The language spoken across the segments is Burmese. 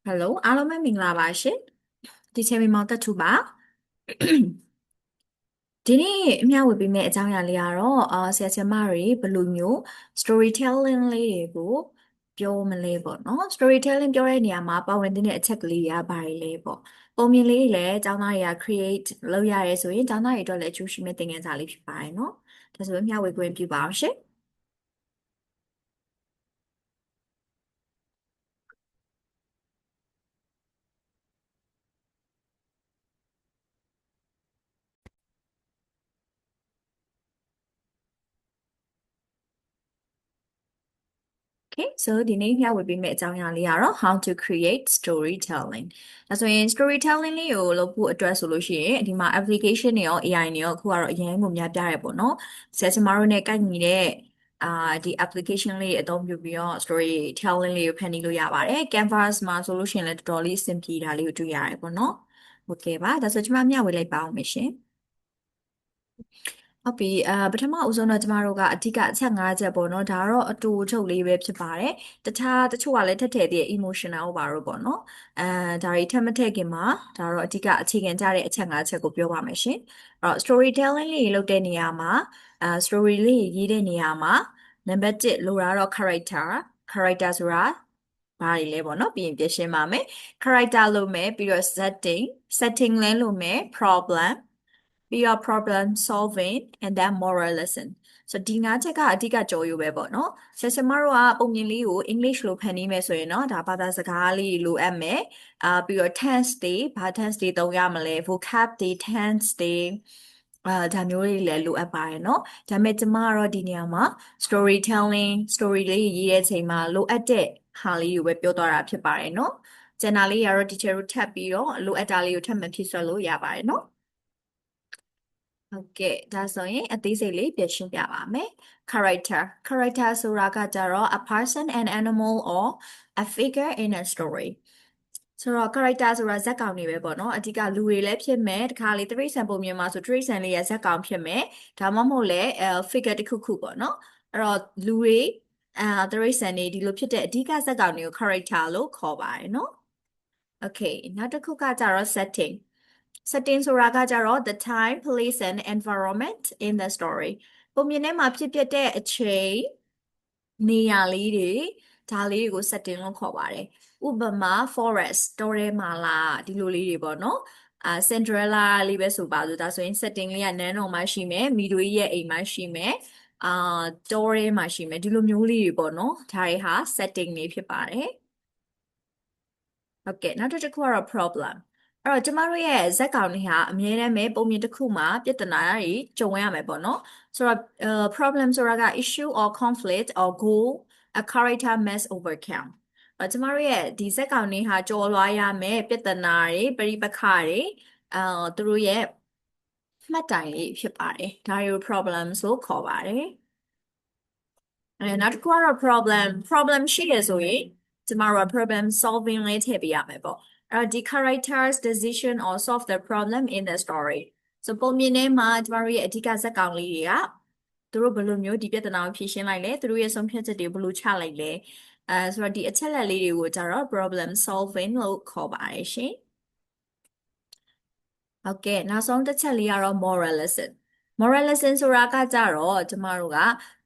Hello အားလုံးပဲမင်္ဂလာပါရှင်ဒီချိန်မှာတက်ထူပါဒီနေ့အမျှဝေပေးမယ့်အကြောင်းအရာလေးကတော့ဆရာဆရာမတွေဘယ်လိုမျိုး storytelling လေးတွေကိုပြောမလဲပေါ့နော် storytelling ပြောတဲ့နေရာမှာပါဝင်တဲ့အချက်ကလေးတွေကဘာတွေလဲပေါ့ပုံမြင်လေးတွေလည်းကျောင်းသားတွေက create လုပ်ရရဲဆိုရင်ကျောင်းသားတွေအတွက်လည်းအကျိုးရှိမဲ့သင်ခန်းစာလေးဖြစ်ပါတယ်နော်ဒါဆိုရင်မျှဝေခွင့်ပြုပါအောင်ရှင် Okay so ဒီနေ့မျှဝေပေးမယ့်အကြောင်းအရာလေးကတော့ how to create storytelling ဒါဆိုရင် storytelling လေးကိုလုပ်ဖို့အတွက်ဆိုလို့ရှိရင်ဒီမှာ application တွေရော AI တွေရောအခုကတော့အရင်ကများပြရဲပေါ့နော်ဆရာကျမတို့ ਨੇ ကိုက်ညီတဲ့ဒီ application လေးအသုံးပြုပြီးတော့ storytelling လေးကိုဖန်တီးလို့ရပါတယ် Canvas မှာဆိုလို့ရှိရင်လည်းတော်တော်လေးအဆင်ပြေတာလေးကိုတွေ့ရတယ်ပေါ့နော်ဟုတ်ကဲ့ပါဒါဆိုကျမမျှဝေလိုက်ပါအောင်မယ်ရှင်ဟုတ်ပြီပထမဦးဆုံးတော့ကျမတို့ကအဓိကအချက်၅ချက်ပေါ့နော်ဒါကတော့အတူချုပ်လေးပဲဖြစ်ပါတယ်တခြားတချို့ကလည်းထပ်ထည့်သေး emotional ပါတော့ပေါ့နော်အဲဒါတွေထပ်မထည့်ခင်မှာဒါတော့အဓိကအခြေခံကြတဲ့အချက်၅ချက်ကိုပြောပါမယ်ရှင်အဲ့တော့ storytelling လေးလုပ်တဲ့နေရာမှာstory လေးရေးတဲ့နေရာမှာနံပါတ်1လိုတာတော့ character ဆိုတာဘာတွေလဲပေါ့နော်ပြီးရင်ပြရှင်းပါမယ် character လို့မယ်ပြီးတော့ setting လဲလို့မယ် problem ပြီးတော့ problem solving and then moral lesson ဆိုတော့ဒီ၅ချက်ကအဓိကကြော်ယူပဲပေါ့နော်ဆရာဆရာမတို့ကပုံမြင်လေးကို English လိုဖန်တီးမယ်ဆိုရင်တော့ဒါဘာသာစကားလေးလိုအပ်မယ်ပြီးတော့ tense တွေဘာ tense တွေသုံးရမလဲ vocab တွေ tense တွေဒါမျိုးတွေလည်းလိုအပ်ပါတယ်เนาะဒါပေမဲ့ကျမကတော့ဒီနေရာမှာ storytelling story လေးရေးတဲ့အချိန်မှာလိုအပ်တဲ့ဟာလေးကိုပဲပြောသွားတာဖြစ်ပါတယ်เนาะကျန်တာလေးကတော့ teacher တို့ထပ်ပြီးတော့လိုအပ်တာလေးကိုထပ်မဖြည့်ဆွတ်လို့ရပါတယ်เนาะဟုတ်ကဲ့ဒါဆိုရင်အသေးစိတ်လေးပြန်ရှင်းပြပါမယ် character ဆိုတာကကြတော့ a person an animal or a figure in a story ဆိုတော့ character ဆိုတာဇာတ်ကောင်တွေပဲပေါ့နော်အဓိကလူတွေလည်းဖြစ်မယ်တခါလေတိရစ္ဆာန်ပုံမြင်မှာဆိုတိရစ္ဆာန်လေးရဲ့ဇာတ်ကောင်ဖြစ်မယ်ဒါမှမဟုတ်လည်းfigure တစ်ခုခုပေါ့နော်အဲ့တော့လူတွေတိရစ္ဆာန်တွေဒီလိုဖြစ်တဲ့အဓိကဇာတ်ကောင်တွေကို character လို့ခေါ်ပါတယ်နော် Okay နောက်တစ်ခုကကြတော့ setting ဆိုတာကကြတော့ the time place and environment in the story ပုံမြင်ထဲမှာဖြစ်ပျက်တဲ့အချိန်နေရာလေးတွေဒါလေးတွေကို setting လို့ခေါ်ပါတယ်ဥပမာ forest တောထဲမှာလားဒီလိုလေးတွေပေါ့နော်Cinderella လေးပဲဆိုပါစို့ဒါဆိုရင် setting လေးကနန်းတော်မှာရှိမယ်မိတို့ရဲ့အိမ်မှာရှိမယ်အာတောထဲမှာရှိမယ်ဒီလိုမျိုးလေးတွေပေါ့နော်ဒါတွေဟာ setting လေးဖြစ်ပါတယ်ဟုတ်ကဲ့နောက်တစ်ခုကတော့ problem အဲ့တော့ကျမတို့ရဲ့ဇာတ်ကောင်တွေဟာအမြဲတမ်းပဲပုံမြင်တစ်ခုမှာပြဿနာတွေကြုံရမယ်ပေါ့နော်ဆိုတော့problem ဆိုတာက issue or conflict or goal a character must overcome ကျမတို့ရဲ့ဒီဇာတ်ကောင်တွေဟာကျော်လွှားရမယ်ပြဿနာတွေပဋိပက္ခတွေသူတို့ရဲ့မှတ်တိုင်လေးဖြစ်ပါတယ်ဒါတွေကို problem ဆိုခေါ်ပါတယ်နောက်တစ်ခုကတော့ problem ရှိရဆိုရင်ကျမတို့က problem solving လေးထည့်ပေးရမယ်ပေါ့အဲ့တော့ဒီ characters decision or solve the problem in the story ဆိုပုံမြင်ထဲမှာကျမတို့ရဲ့အဓိကဇာတ်ကောင်လေးတွေကသူတို့ဘယ်လိုမျိုးဒီပြဿနာကိုဖြေရှင်းလိုက်လဲသူတို့ရဲ့ဆုံးဖြတ်ချက်တွေဘယ်လိုချလိုက်လဲဆိုတော့ဒီအချက်လက်လေးတွေကိုကျတော့ problem solving လို့ခေါ်ပါတယ်ရှင်ဟုတ်ကဲ့နောက်ဆုံးတစ်ချက်လေးကတော့ moral lesson ဆိုတာကကြတော့ကျမတို့က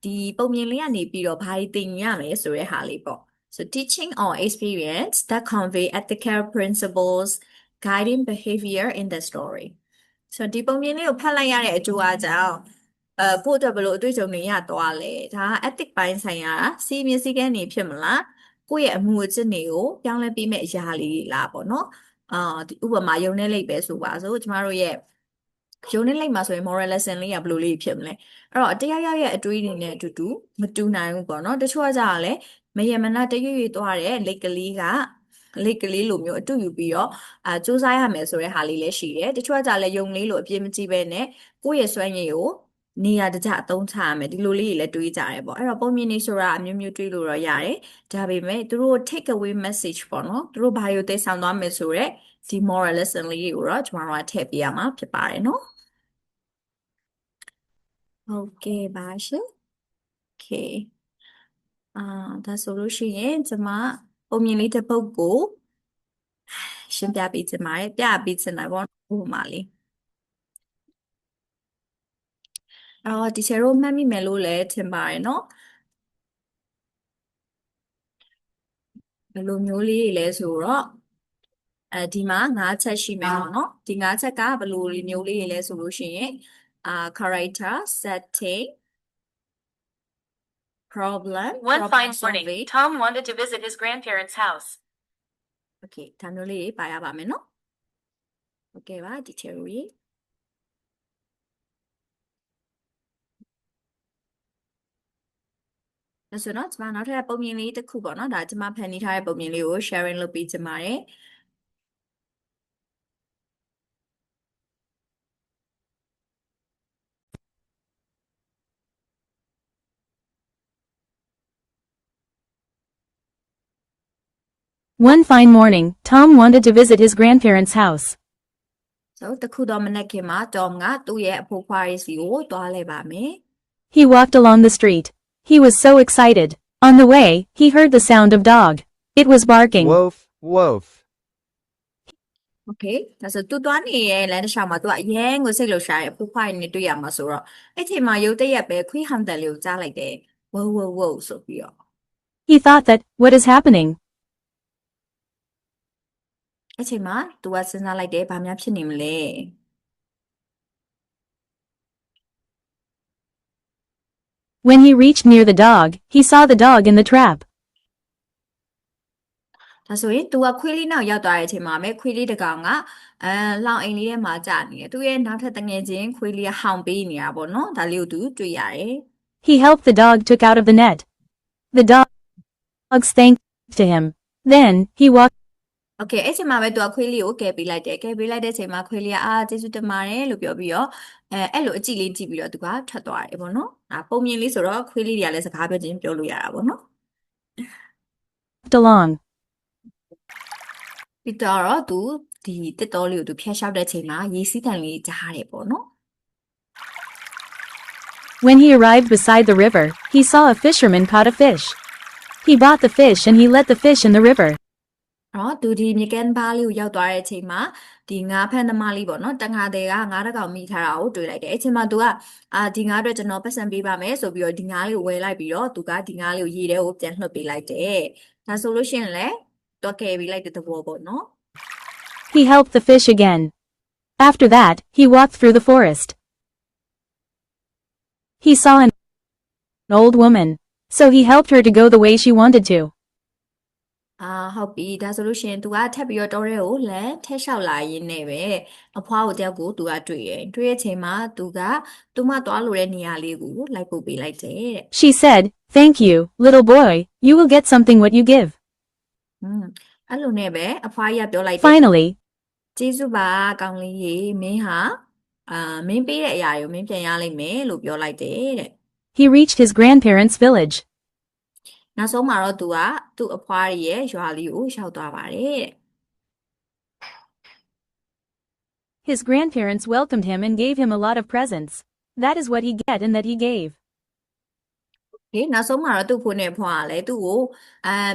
ဒီပုံမြင်လေးကနေပြီးတော့ဘာတွေသင်ရမယ်ဆိုတဲ့ဟာလေးပေါ့ so teaching or experience that convey ethical principles guiding behavior in the story so ဒီပုံမြင်လေးကိုဖတ်လိုက်ရတဲ့အကျိုးအကြောင်းကိုယ့်အတွက်ဘယ်လိုအတွေ့အကြုံတွေရသွားလဲဒါက ethic ပိုင်းဆိုင်ရာစီမင်းစည်းကမ်းတွေဖြစ်မလားကိုယ့်ရဲ့အမှုအကျင့်တွေကိုပြောင်းလဲပေးမယ့်အရာလေးတွေလားပေါ့နော်ဒီဥပမာယုံနဲ့လိပ်ပဲဆိုပါစို့ကျမတို့ရဲ့ယုံနဲ့လိပ်မှာဆိုရင် moral lesson လေးကဘယ်လိုလေးဖြစ်မလဲအဲ့တော့တရားရရဲ့အတွေးတွေနဲ့အတူတူမတူနိုင်ဘူးပေါ့နော်တချို့ကကြာလဲမယမနာတရွရွသွားတဲ့လိပ်ကလေးကလိပ်ကလေးလိုမျိုးအတူယူပြီးတော့စူးစမ်းရမယ်ဆိုတဲ့ဟာလေးလည်းရှိတယ်တချို့ကကြာလဲယုံလေးလိုအပြည့်မကြည့်ပဲနဲ့ကိုယ့်ရဲ့စွမ်းရည်ကိုနေရာတကျအသုံးချရမယ်ဒီလိုလေးတွေလည်းတွေးကြတယ်ပေါ့အဲ့တော့ပုံမြင်နေဆိုတာအမျိုးမျိုးတွေးလို့တော့ရတယ်ဒါပေမဲ့သူတို့ take away message ပေါ့နော်သူတို့ဘာကိုသိဆောင်သွားမယ်ဆိုတော့ဒီ moral lesson လေးကိုတော့ကျွန်တော်တို့ကထည့်ပေးရမှာဖြစ်ပါတယ်နော်ဟုတ်ကဲ့ပါရှင် okay အာဒါဆိုလို့ရှိရင်ကျွန်မပုံမြင်လေးတစ်ပုဒ်ကို ရှင်းပြပေးချင်ပါတယ်ပြပေးချင်တယ်ပေါ့ဥပမာလေးဒီချေတို့မှတ်မိမယ်လို့လည်းထင်ပါတယ်နော်ဘယ်လိုမျိုးလေးတွေလဲဆိုတော့ဒီမှာ၅ချက်ရှိမယ်ပေါ့နော်ဒီ၅ချက်ကဘယ်လိုမျိုးလေးတွေလဲဆိုလို့ရှိရင်character setting problem One problem fine morning, solving Tom wanted to visit his grandparents' house. okay ဒါမျိုးလေးတွေပါရပါမယ်နော်โอเคပါဒီချေတို့ရေဒါဆိုတော့ကျွန်မနောက်ထပ်ပုံမြင်လေးတစ်ခုပေါ့နော်ဒါကျွန်မဖန်တီးထားတဲ့ပုံမြင်လေးကို sharing လုပ်ပေးချင်ပါတယ် One fine morning, Tom wanted to visit his grandparents' house. so တခုတော့မနေ့ခင်မှာ Tom ကသူ့ရဲ့အဖိုးဖွားရဲ့စီကိုတွားလိုက်ပါမယ် He walked along the street. He was so excited. On the way, he heard the sound of dog. It was barking. Woof, woof. okay ဒါဆိုသူတွားနေရဲ့လမ်းတစ်လျှောက်မှာသူကအရန်ကိုစိတ်လှုပ်ရှားရဲ့အဖိုးဖွားရဲ့နေတွေ့ရမှာဆိုတော့အဲ့ချိန်မှာရုတ်တရက်ပဲခွေးဟန်တန်လေးကိုကြားလိုက်တယ်ဝုန်းဝုန်းဝုန်းဆိုပြီးတော့ He thought that, what is happening? အဲ့ချိန်မှာသူကစဉ်းစားလိုက်တယ်ဘာများဖြစ်နေမလဲ When he reached near the dog, he saw the dog in the trap. ဒါဆိုရင်သူကခွေးလေးနောက်ရောက်သွားတဲ့အချိန်မှာပဲခွေးလေးတစ်ကောင်ကလောင်အိမ်လေးထဲမှာကြာနေတယ်သူရဲ့နောက်ထပ်တငယ်ချင်းခွေးလေးကဟောင်ပေးနေတာပေါ့နော်ဒါလေးကိုသူတွေ့ရတယ် He helped the dog took out of the net. The dogs thanked to him. Then, he walked okay အဲ့ချိန်မှာပဲသူကခွေးလေးကိုကယ်ပေးလိုက်တယ်ကယ်ပေးလိုက်တဲ့အချိန်မှာခွေးလေးကကျေးဇူးတင်ပါတယ်လို့ပြောပြီးတော့အဲ့လိုအကြည့်လေးကြည့်ပြီးတော့သူကထွက်သွားတယ်ပေါ့နော်ဒါပုံမြင်လေးဆိုတော့ခွေးလေးတွေကလည်းစကားပြောချင်းပြောလို့ရတာပေါ့နော် along. ပြီးတော့သူဒီတစ်တော်လေးကိုသူဖျက်လျှောက်တဲ့အချိန်မှာရေစီးတန်လေးကြားရတယ်ပေါ့နော် When he arrived beside the river, he saw a fisherman caught a fish. He bought the fish and he let the fish in the river. သူဒီမြေကမ်းပါးလေးကိုရောက်သွားတဲ့အချိန်မှာဒီငါးဖမ်းသမားလေးပေါ့နော်တန်ခါတွေကငါးတစ်ကောင်မိထားတာကိုတွေ့လိုက်တယ်အဲ့ချိန်မှာသူကဒီငါးအတွက်ကျွန်တော်ပတ်စံပေးပါမယ်ဆိုပြီးတော့ဒီငါးလေးကိုဝယ်လိုက်ပြီးတော့သူကဒီငါးလေးကိုရေထဲကိုပြန်လွှတ်ပေးလိုက်တယ်ဒါဆိုလို့ရှိရင်လည်းတော့ကယ်ပေးလိုက်တဲ့သဘောပေါ့နော် He helped the fish again. After that, he walked through the forest. He saw an old woman, so he helped her to go the way she wanted to. ဟုတ်ပြီဒါဆိုလို့ရှိရင်သူကထပ်ပြီးတော့တောထဲကိုလမ်းထက်လျှောက်လာရင်းနဲ့ပဲအဖွားကိုတယောက်ကိုသူကတွေ့တယ်တွေ့တဲ့အချိန်မှာသူမသွားလို့တဲ့နေရာလေးကိုလိုက်ပို့ပေးလိုက်တယ်တဲ့ She said, "Thank you, little boy, you will get something what you give." အဲ့လိုနဲ့ပဲအဖွားကြီးကပြောလိုက်တယ် Finally, ကျေးဇူးပါကောင်းလေးရေမင်းဟာမင်းပေးတဲ့အရာကိုမင်းပြန်ရလိမ့်မယ်လို့ပြောလိုက်တယ်တဲ့ he reached his grandparents' village. နောက်ဆုံးမှာတော့သူကသူ့အဖွားရဲ့ရွာလေးကိုရောက်သွားပါတယ်တဲ့ His grandparents welcomed him and gave him a lot of presents. That is what he get and that he gave. နောက်ဆုံးမှာတော့သူ့ဖိုးနဲ့ဖွားကလည်းသူ့ကို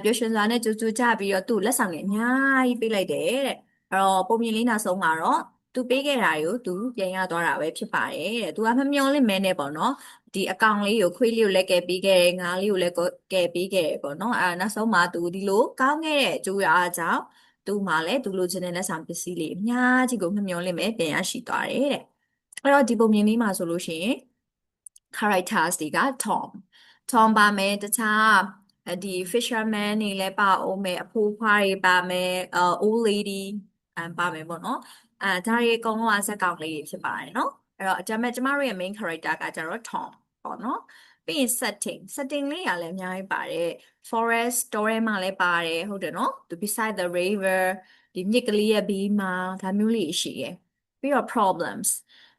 ပျော်ရွှင်စွာနဲ့ကြိုးကြိုးကြပြီးတော့သူ့လက်ဆောင်တွေအများကြီးပေးလိုက်တယ်တဲ့အဲ့တော့ပုံမြင်လေးနောက်ဆုံးမှာတော့သူပေးခဲ့တာကိုသူပြန်ရသွားတာပဲဖြစ်ပါတယ်တဲ့သူကမမျှော်လင့်မဲနဲ့ပေါ့နော်ဒီအကောင်လေးကိုခွေးလေးကိုလည်းကယ်ပေးခဲ့တယ်ငါးလေးကိုလည်းကယ်ပေးခဲ့တယ်ပေါ့နော်နောက်ဆုံးမှာသူဒီလိုကောင်းခဲ့တဲ့အကျိုးရအားကြောင့်သူမှလည်းသူလိုချင်တဲ့လက်ဆောင်ပစ္စည်းလေးအများကြီးကိုမမျှော်လင့်မဲပြန်ရရှိသွားတယ်တဲ့အဲ့တော့ဒီပုံမြင်လေးမှာဆိုလို့ရှိရင် characters တွေက Tom ပါမယ်တခြားဒီ fisherman တွေလည်းပါအောင်မယ်အဖိုးဖွားတွေပါမယ်old lady ပါမယ်ပေါ့နော်ဒါတွေအကုန်လုံးအဆက်ကောင်လေးတွေဖြစ်ပါတယ်နော်အဲ့တော့ကျမတို့ရဲ့ main character ကကျတော့ Tom ပေါ့နော်ပြီးရင် setting လေးကလည်းအများကြီးပါတယ် forest တောထဲမှာလည်းပါတယ်ဟုတ်တယ်နော်သူ beside the river ဒီမြစ်ကလေးရဲ့ဘေးမှာဒါမျိုးလေးရှိရယ်ပြီးတော့ problems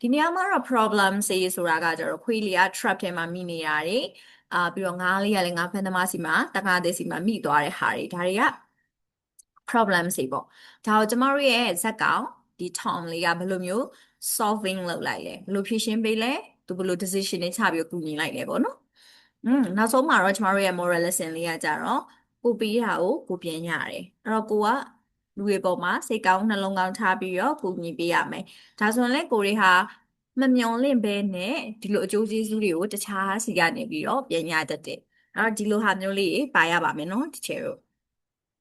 ဒီနေရာမှာတော့ problems ဆိုတာကကျတော့ခွေးလေးက trap ထဲမှာမိနေရတယ်ပြီးတော့ငါးလေးကလည်းငါးဖမ်းသမားစီမှာတခါတည်းစီမှာမိသွားတဲ့ဟာတွေဒါတွေက problem တွေပေါ့ဒါကိုကျမတို့ရဲ့ဇက်ကောင်ဒီ Tom လေးကဘယ်လိုမျိုး solving လုပ်လိုက်လဲဘယ်လိုဖြေရှင်းပေးလဲသူဘယ်လို decision တွေချပြီးကူညီလိုက်လဲပေါ့နော်နောက်ဆုံးမှာတော့ကျမတို့ရဲ့ moral lesson လေးကကြတော့ကိုပေးတာကိုကိုပြန်ရတယ်အဲ့တော့ကိုက လူတွေပေါ်မှာစိတ်ကောင်းနှလုံးကောင်းထားပြီးတော့ကူညီပေးရမယ်ဒါဆိုရင်လည်းကိုတွေဟာမမျော်လင့်ဘဲနဲ့ဒီလိုအကျိုးကျေးဇူးတွေကိုတခြားစီကနေပြီးတော့ပြန်ရတတ်တယ်အဲ့တော့ဒီလိုဟာမျိုးလေးပါရပါမယ်နော်တချေတို့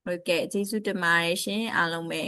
ဟုတ်ကဲ့ကျေးဇူးတင်ပါတယ်ရှင်အားလုံးပဲ